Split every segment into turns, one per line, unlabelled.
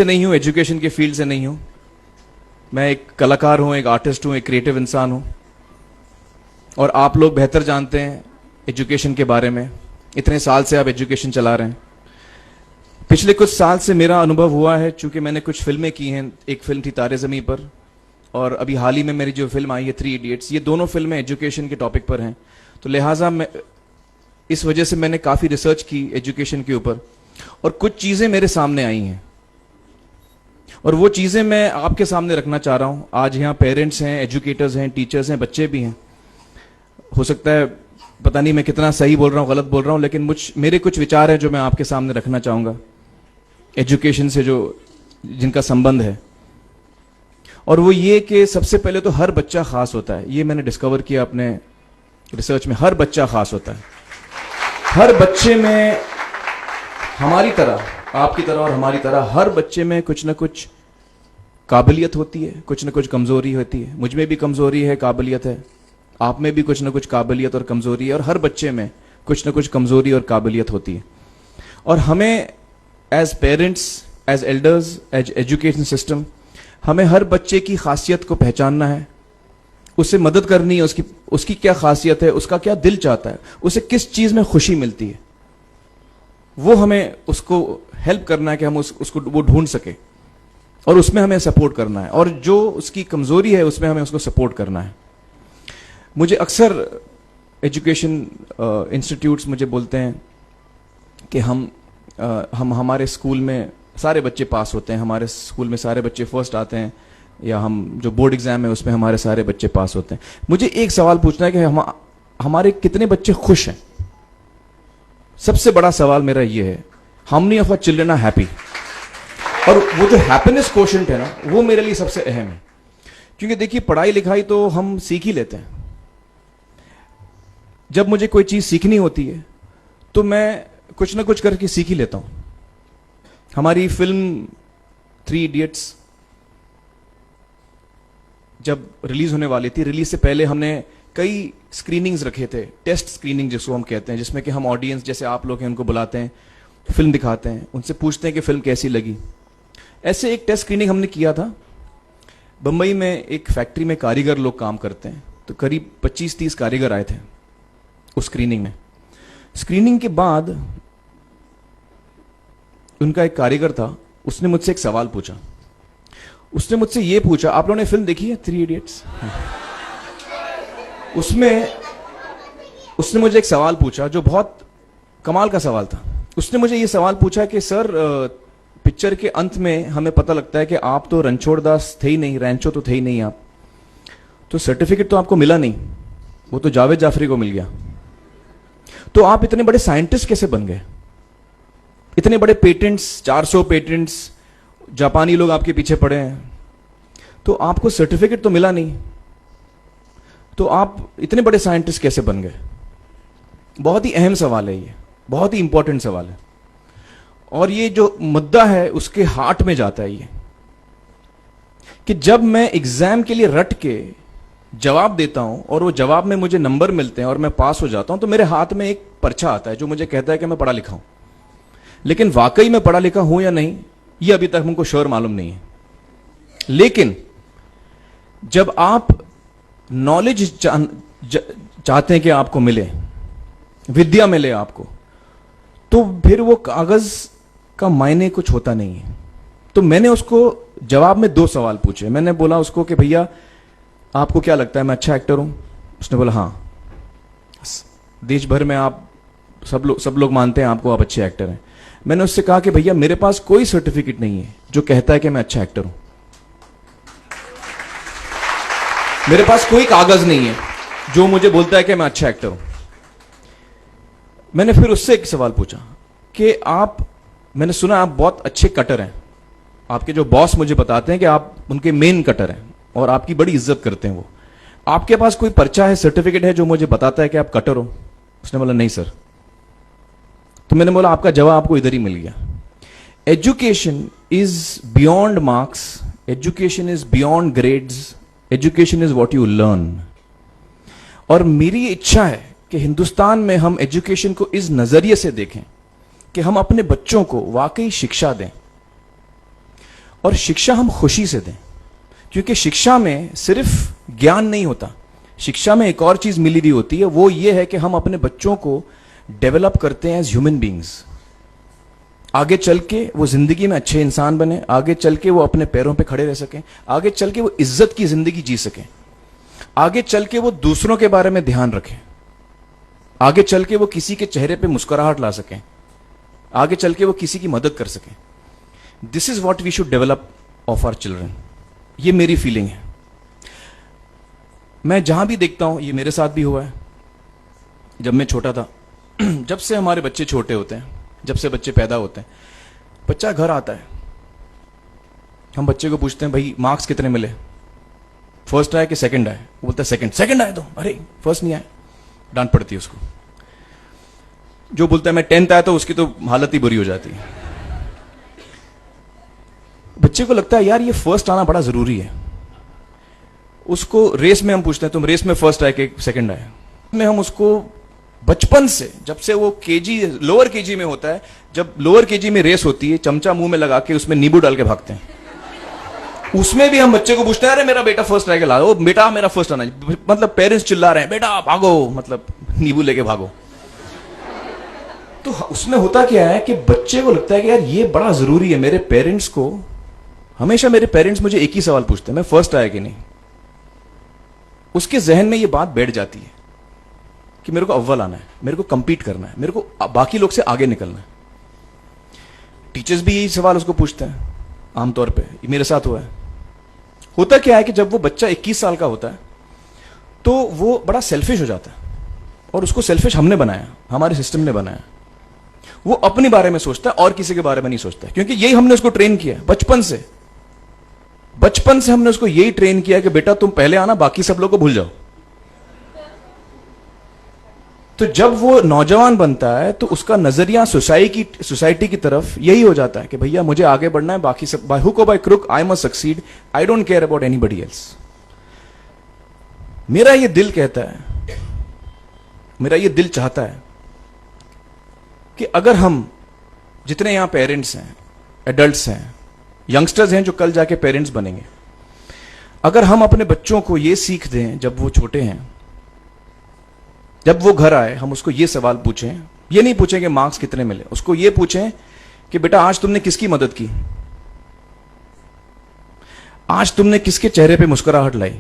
नहीं हूँ, एजुकेशन के फील्ड से नहीं हूँ। मैं एक कलाकार हूँ, एक आर्टिस्ट हूँ, एक क्रिएटिव इंसान हूँ। और आप लोग बेहतर जानते हैं एजुकेशन के बारे में। इतने साल से आप एजुकेशन चला रहे हैं। पिछले कुछ साल से मेरा अनुभव हुआ है, चूंकि मैंने कुछ फिल्में की हैं। एक फिल्म थी तारे ज़मीं पर, और अभी हाल ही में मेरी जो फिल्म आई है 3 इडियट्स, ये दोनों फिल्में एजुकेशन के टॉपिक पर हैं। तो लिहाजा मैं इस वजह से मैंने काफ़ी रिसर्च की एजुकेशन के ऊपर, और कुछ चीज़ें मेरे सामने आई हैं, और वो चीज़ें मैं आपके सामने रखना चाह रहा हूँ। आज यहाँ पेरेंट्स हैं, एजुकेटर्स हैं, टीचर्स हैं, बच्चे भी हैं। हो सकता है पता नहीं मैं कितना सही बोल रहा हूँ, गलत बोल रहा हूँ, लेकिन मेरे कुछ विचार हैं जो मैं आपके सामने रखना चाहूँगा एजुकेशन से जो जिनका संबंध है। और वो ये कि सबसे पहले तो हर बच्चा खास होता है। ये मैंने डिस्कवर किया अपने रिसर्च में। हर बच्चा खास होता है। हर बच्चे में, हमारी तरह, आपकी तरह और हमारी तरह, हर बच्चे में कुछ ना कुछ काबिलियत होती है, कुछ ना कुछ कमजोरी होती है। मुझ में भी कमजोरी है, काबिलियत है। आप में भी कुछ ना कुछ काबिलियत और कमजोरी है, और हर बच्चे में कुछ ना कुछ कमजोरी और काबिलियत होती है। और हमें as parents, as elders, as education system, हमें हर बच्चे की खासियत को पहचानना है, उसे मदद करनी है। उसकी क्या खासियत है, उसका क्या दिल चाहता है, उसे किस चीज में खुशी मिलती है, वो हमें उसको हेल्प करना है कि हम उसको वो ढूंढ सके, और उसमें हमें सपोर्ट करना है। और जो उसकी कमजोरी है उसमें हमें उसको सपोर्ट करना है। मुझे अक्सर एजुकेशन इंस्टीट्यूट्स मुझे बोलते हैं कि हम हमारे स्कूल में सारे बच्चे पास होते हैं, हमारे स्कूल में सारे बच्चे फर्स्ट आते हैं, या हम जो बोर्ड एग्जाम है उसमें हमारे सारे बच्चे पास होते हैं। मुझे एक सवाल पूछना है कि हमारे कितने बच्चे खुश हैं। सबसे बड़ा सवाल मेरा ये है, how many of our children are happy. और वो जो हैप्पीनेस कोशेंट है ना, वो मेरे लिए सबसे अहम है। क्योंकि देखिए, पढ़ाई लिखाई तो हम सीख ही लेते हैं। जब मुझे कोई चीज सीखनी होती है तो मैं कुछ ना कुछ करके सीख ही लेता हूं। हमारी फिल्म 3 इडियट्स जब रिलीज होने वाली थी, रिलीज से पहले हमने कई स्क्रीनिंग्स रखे थे, टेस्ट स्क्रीनिंग जिसको हम कहते हैं, जिसमें कि हम ऑडियंस जैसे आप लोग हैं उनको बुलाते हैं, फिल्म दिखाते हैं, उनसे पूछते हैं कि फिल्म कैसी लगी। ऐसे एक टेस्ट स्क्रीनिंग हमने किया था। बंबई में एक फैक्ट्री में कारीगर लोग काम करते हैं, तो करीब 25-30 कारीगर आए थे उस स्क्रीनिंग में। स्क्रीनिंग के बाद उनका एक कारीगर था, उसने मुझसे एक सवाल पूछा। उसने मुझसे ये पूछा, आप लोगों ने फिल्म देखी है 3 इडियट्स? उसने मुझे एक सवाल पूछा जो बहुत कमाल का सवाल था। उसने मुझे ये सवाल पूछा कि सर, पिक्चर के अंत में हमें पता लगता है कि आप तो रणछोड़ दास थे ही नहीं, रैंचो तो थे ही नहीं आप, तो सर्टिफिकेट तो आपको मिला नहीं, वो तो जावेद जाफरी को मिल गया। तो आप इतने बड़े साइंटिस्ट कैसे बन गए? इतने बड़े पेटेंट्स, 400 पेटेंट्स, जापानी लोग आपके पीछे पड़े हैं, तो आपको सर्टिफिकेट तो मिला नहीं, तो आप इतने बड़े साइंटिस्ट कैसे बन गए? बहुत ही अहम सवाल है ये, बहुत ही इंपॉर्टेंट सवाल है। और ये जो मुद्दा है उसके हार्ट में जाता है ये, कि जब मैं एग्जाम के लिए रट के जवाब देता हूं और वो जवाब में मुझे नंबर मिलते हैं और मैं पास हो जाता हूं, तो मेरे हाथ में एक पर्चा आता है जो मुझे कहता है कि मैं पढ़ा लिखा हूं। लेकिन वाकई मैं पढ़ा लिखा हूं या नहीं, ये अभी तक हमको श्योर मालूम नहीं है। लेकिन जब आप नॉलेज चाहते हैं कि आपको मिले, विद्या मिले आपको, तो फिर वो कागज का मायने कुछ होता नहीं है। तो मैंने उसको जवाब में 2 सवाल पूछे। मैंने बोला उसको कि भैया, आपको क्या लगता है मैं अच्छा एक्टर हूं? उसने बोला हाँ, देश भर में आप सब लोग मानते हैं आपको, आप अच्छे एक्टर हैं। मैंने उससे कहा कि भैया, मेरे पास कोई सर्टिफिकेट नहीं है जो कहता है कि मैं अच्छा एक्टर हूं। मेरे पास कोई कागज नहीं है जो मुझे बोलता है कि मैं अच्छा एक्टर हूं। मैंने फिर उससे एक सवाल पूछा कि मैंने सुना आप बहुत अच्छे कटर हैं, आपके जो बॉस मुझे बताते हैं कि आप उनके मेन कटर हैं और आपकी बड़ी इज्जत करते हैं वो। आपके पास कोई पर्चा है, सर्टिफिकेट है जो मुझे बताता है कि आप कटर हो? उसने बोला नहीं सर। तो मैंने बोला आपका जवाब आपको इधर ही मिल गया। Education is beyond marks, education is beyond grades, education is what you learn. और मेरी इच्छा है कि हिंदुस्तान में हम एजुकेशन को इस नजरिए से देखें कि हम अपने बच्चों को वाकई शिक्षा दें। और शिक्षा हम खुशी से दें, क्योंकि शिक्षा में सिर्फ ज्ञान नहीं होता, शिक्षा में एक और चीज मिली हुई होती है, वो ये है कि हम अपने बच्चों को डेवलप करते हैं एज ह्यूमन बींग्स। आगे चल के वो जिंदगी में अच्छे इंसान बने, आगे चल के वो अपने पैरों पे खड़े रह सकें, आगे चल के वो इज्जत की जिंदगी जी सकें, आगे चल के वो दूसरों के बारे में ध्यान रखें, आगे चल के वो किसी के चेहरे पे मुस्कुराहट ला सकें, आगे चल के वो किसी की मदद कर सकें। This is what we should develop of our children. ये मेरी फीलिंग है। मैं जहां भी देखता हूं, ये मेरे साथ भी हुआ है जब मैं छोटा था। जब से हमारे बच्चे छोटे होते हैं, जब से बच्चे पैदा होते हैं, बच्चा घर आता है, हम बच्चे को पूछते हैं भाई मार्क्स कितने मिले, फर्स्ट आए कि सेकंड आए? वो बोलता है सेकंड। सेकंड आए तो अरे फर्स्ट नहीं आए, डांट पड़ती है उसको। जो बोलता है मैं 10th आया तो उसकी तो हालत ही बुरी हो जाती है। बच्चे को लगता है यार ये फर्स्ट आना बड़ा जरूरी है। उसको रेस में हम पूछते हैं तुम रेस में फर्स्ट आए कि सेकंड आए? में हम उसको बचपन से, जब से वो केजी लोअर केजी में होता है, जब लोअर केजी में रेस होती है, चमचा मुंह में लगा के उसमें नींबू डाल के भागते हैं। उसमें भी हम बच्चे को पूछते हैं अरे मेरा बेटा फर्स्ट आएगा, ला बेटा मेरा फर्स्ट आना, मतलब पेरेंट्स चिल्ला रहे हैं बेटा भागो, मतलब नींबू लेके भागो। तो उसमें होता क्या है कि बच्चे को लगता है कि यार ये बड़ा जरूरी है। मेरे पेरेंट्स को हमेशा, मेरे पेरेंट्स मुझे एक ही सवाल पूछते हैं, मैं फर्स्ट आया कि नहीं। उसके जहन में ये बात बैठ जाती है कि मेरे को अव्वल आना है, मेरे को कंपीट करना है, मेरे को बाकी लोग से आगे निकलना है। टीचर्स भी यही सवाल उसको पूछते हैं आमतौर पे, ये मेरे साथ हुआ है। होता क्या है कि जब वो बच्चा 21 साल का होता है तो वो बड़ा सेल्फिश हो जाता है, और उसको सेल्फिश हमने बनाया, हमारे सिस्टम ने बनाया। वो अपने बारे में सोचता है और किसी के बारे में नहीं सोचता है, क्योंकि यही हमने उसको ट्रेन किया बचपन से। बचपन से हमने उसको यही ट्रेन किया कि बेटा तुम पहले आना, बाकी सब लोग को भूल जाओ। तो जब वो नौजवान बनता है तो उसका नजरिया सोसाइटी की तरफ यही हो जाता है कि भैया मुझे आगे बढ़ना है, बाकी सब बाय हुक और by crook I must succeed, I don't care about anybody else. मेरा ये दिल कहता है, मेरा ये दिल चाहता है कि अगर हम जितने यहां पेरेंट्स हैं, एडल्ट्स हैं, यंगस्टर्स हैं जो कल जाके पेरेंट्स बनेंगे, अगर हम अपने बच्चों को ये सीख दें जब वो छोटे हैं, जब वो घर आए हम उसको ये सवाल पूछें, ये नहीं पूछें कि मार्क्स कितने मिले, उसको ये पूछें कि बेटा आज तुमने किसकी मदद की, आज तुमने किसके चेहरे पे मुस्कुराहट लाई।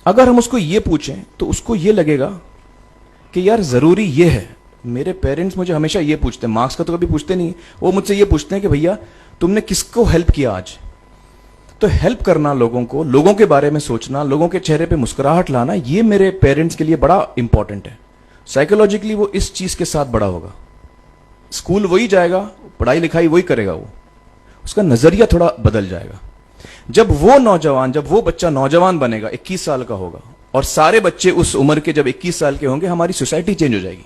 अगर हम उसको ये पूछें तो उसको ये लगेगा कि यार जरूरी ये है। मेरे पेरेंट्स मुझे हमेशा ये पूछते हैं, मार्क्स का तो कभी पूछते नहीं, वो मुझसे ये पूछते हैं कि भैया तुमने किसको हेल्प किया आज। तो हेल्प करना लोगों को, लोगों के बारे में सोचना, लोगों के चेहरे पे मुस्कुराहट लाना, ये मेरे पेरेंट्स के लिए बड़ा इंपॉर्टेंट है। साइकोलॉजिकली वो इस चीज के साथ बड़ा होगा, स्कूल वही जाएगा, पढ़ाई लिखाई वही करेगा, वो उसका नजरिया थोड़ा बदल जाएगा। जब वो बच्चा नौजवान बनेगा, 21 साल का होगा, और सारे बच्चे उस उम्र के जब 21 साल के होंगे, हमारी सोसाइटी चेंज हो जाएगी।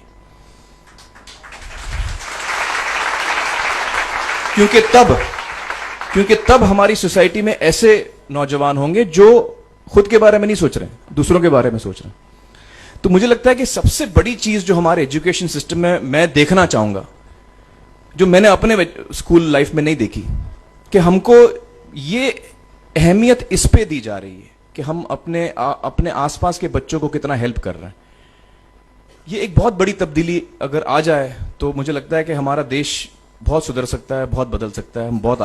क्योंकि तब हमारी सोसाइटी में ऐसे नौजवान होंगे जो खुद के बारे में नहीं सोच रहे, दूसरों के बारे में सोच रहे हैं। तो मुझे लगता है कि सबसे बड़ी चीज जो हमारे एजुकेशन सिस्टम में मैं देखना चाहूंगा, जो मैंने अपने स्कूल लाइफ में नहीं देखी, कि हमको ये अहमियत इस पे दी जा रही है कि हम अपने आसपास के बच्चों को कितना हेल्प कर रहे हैं। ये एक बहुत बड़ी तब्दीली अगर आ जाए तो मुझे लगता है कि हमारा देश बहुत सुधर सकता है, बहुत बदल सकता है, हम बहुत